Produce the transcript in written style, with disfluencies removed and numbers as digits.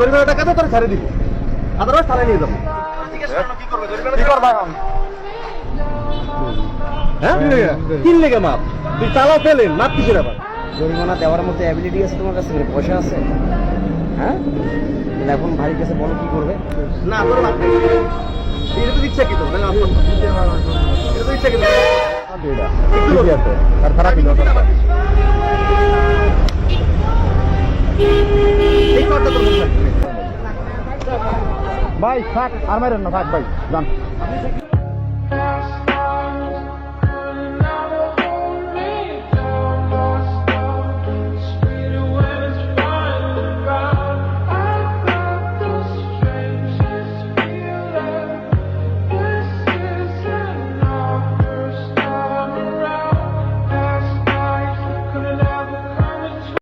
জরিমানা টাকা তো তোর ছাড়ে দিব, আদারওয়াইজ থানায় নিয়ে যাবো। কি করবা এখন? হ্যাঁ তিন লেগে মাপ, তুই চালাও পেলেন মাপ কিসের আবার? জরিমানা দেওয়ার মতো অ্যাবিলিটি আছে তোমার কাছে, পয়সা আছে? হ্যাঁ, এখন ভাইয়ের কাছে বলো কি করবে। না তোর মাপ নেই, এটা তো ইচ্ছা কি তোর? এটা তো ইচ্ছা কি তোর? ঠিকই আছে, আর খারাপ কি দরকার? এই কার্ডটা তোর মনে রাখবি। ভাই থাক, আর মারেন না, থাক ভাই, যান।